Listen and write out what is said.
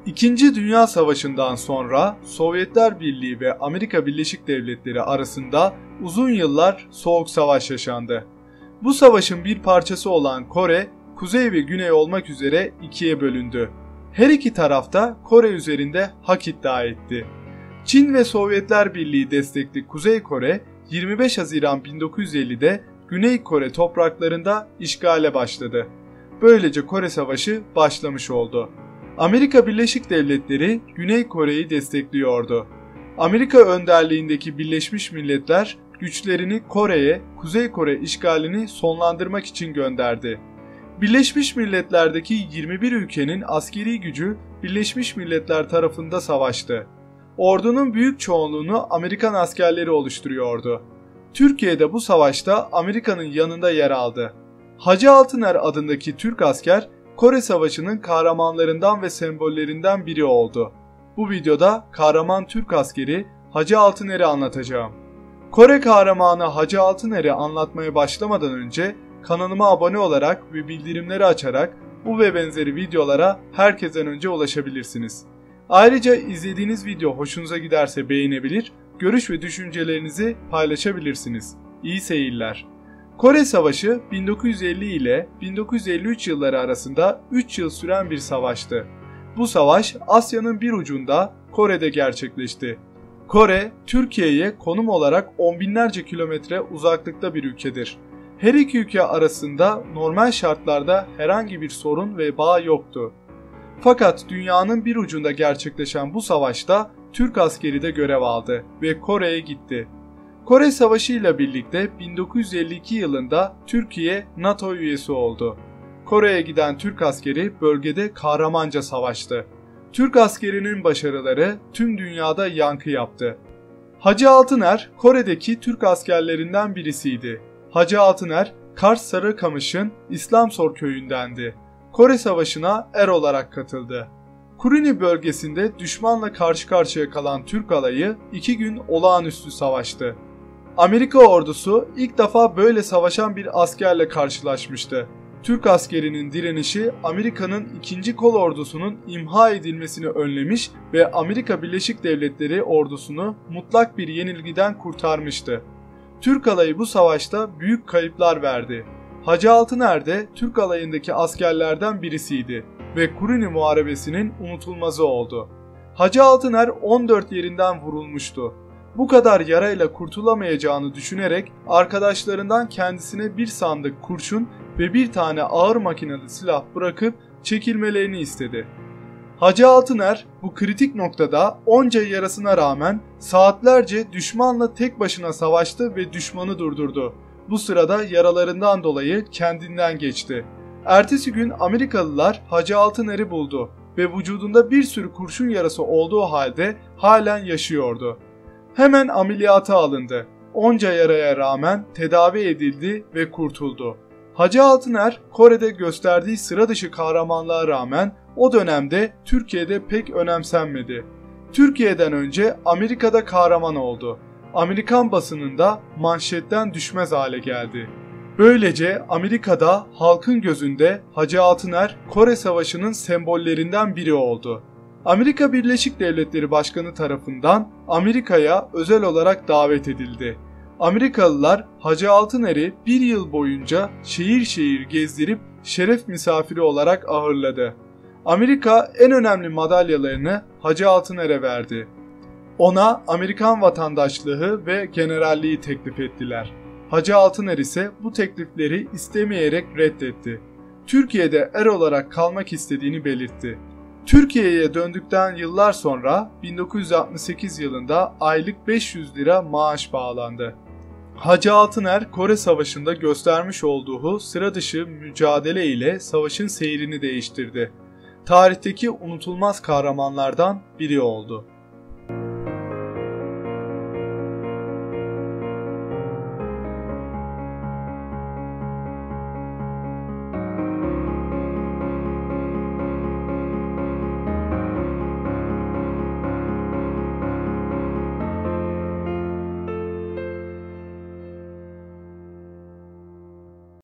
İkinci Dünya Savaşı'ndan sonra Sovyetler Birliği ve Amerika Birleşik Devletleri arasında uzun yıllar soğuk savaş yaşandı. Bu savaşın bir parçası olan Kore, kuzey ve güney olmak üzere ikiye bölündü. Her iki taraf da Kore üzerinde hak iddia etti. Çin ve Sovyetler Birliği destekli Kuzey Kore, 25 Haziran 1950'de Güney Kore topraklarında işgale başladı. Böylece Kore Savaşı başlamış oldu. Amerika Birleşik Devletleri Güney Kore'yi destekliyordu. Amerika önderliğindeki Birleşmiş Milletler güçlerini Kore'ye, Kuzey Kore işgalini sonlandırmak için gönderdi. Birleşmiş Milletler'deki 21 ülkenin askeri gücü Birleşmiş Milletler tarafında savaştı. Ordunun büyük çoğunluğunu Amerikan askerleri oluşturuyordu. Türkiye de bu savaşta Amerika'nın yanında yer aldı. Hacı Altıner adındaki Türk asker Kore Savaşı'nın kahramanlarından ve sembollerinden biri oldu. Bu videoda kahraman Türk askeri Hacı Altıner'i anlatacağım. Kore kahramanı Hacı Altıner'i anlatmaya başlamadan önce kanalıma abone olarak ve bildirimleri açarak bu ve benzeri videolara herkesten önce ulaşabilirsiniz. Ayrıca izlediğiniz video hoşunuza giderse beğenebilir, görüş ve düşüncelerinizi paylaşabilirsiniz. İyi seyirler. Kore Savaşı 1950 ile 1953 yılları arasında 3 yıl süren bir savaştı. Bu savaş Asya'nın bir ucunda Kore'de gerçekleşti. Kore, Türkiye'ye konum olarak on binlerce kilometre uzaklıkta bir ülkedir. Her iki ülke arasında normal şartlarda herhangi bir sorun ve bağ yoktu. Fakat dünyanın bir ucunda gerçekleşen bu savaşta Türk askeri de görev aldı ve Kore'ye gitti. Kore Savaşı ile birlikte 1952 yılında Türkiye NATO üyesi oldu. Kore'ye giden Türk askeri bölgede kahramanca savaştı. Türk askerinin başarıları tüm dünyada yankı yaptı. Hacı Altıner Kore'deki Türk askerlerinden birisiydi. Hacı Altıner, Kars Sarıkamış'ın İslamsor köyündendi. Kore Savaşı'na er olarak katıldı. Kuruni bölgesinde düşmanla karşı karşıya kalan Türk alayı 2 gün olağanüstü savaştı. Amerika ordusu ilk defa böyle savaşan bir askerle karşılaşmıştı. Türk askerinin direnişi Amerika'nın 2. Kol ordusunun imha edilmesini önlemiş ve Amerika Birleşik Devletleri ordusunu mutlak bir yenilgiden kurtarmıştı. Türk alayı bu savaşta büyük kayıplar verdi. Hacı Altıner de Türk alayındaki askerlerden birisiydi ve Kuruni Muharebesi'nin unutulmazı oldu. Hacı Altıner 14 yerinden vurulmuştu. Bu kadar yarayla kurtulamayacağını düşünerek arkadaşlarından kendisine bir sandık kurşun ve bir tane ağır makinalı silah bırakıp çekilmelerini istedi. Hacı Altıner bu kritik noktada onca yarasına rağmen saatlerce düşmanla tek başına savaştı ve düşmanı durdurdu. Bu sırada yaralarından dolayı kendinden geçti. Ertesi gün Amerikalılar Hacı Altıner'i buldu ve vücudunda bir sürü kurşun yarası olduğu halde halen yaşıyordu. Hemen ameliyata alındı. Onca yaraya rağmen tedavi edildi ve kurtuldu. Hacı Altıner, Kore'de gösterdiği sıra dışı kahramanlığa rağmen o dönemde Türkiye'de pek önemsenmedi. Türkiye'den önce Amerika'da kahraman oldu. Amerikan basınında manşetten düşmez hale geldi. Böylece Amerika'da halkın gözünde Hacı Altıner Kore Savaşı'nın sembollerinden biri oldu. Amerika Birleşik Devletleri Başkanı tarafından Amerika'ya özel olarak davet edildi. Amerikalılar Hacı Altıner'i bir yıl boyunca şehir şehir gezdirip şeref misafiri olarak ağırladı. Amerika en önemli madalyalarını Hacı Altıner'e verdi. Ona Amerikan vatandaşlığı ve generalliği teklif ettiler. Hacı Altıner ise bu teklifleri istemeyerek reddetti. Türkiye'de er olarak kalmak istediğini belirtti. Türkiye'ye döndükten yıllar sonra 1968 yılında aylık 500 lira maaş bağlandı. Hacı Altıner Kore Savaşı'nda göstermiş olduğu sıra dışı mücadele ile savaşın seyrini değiştirdi. Tarihteki unutulmaz kahramanlardan biri oldu.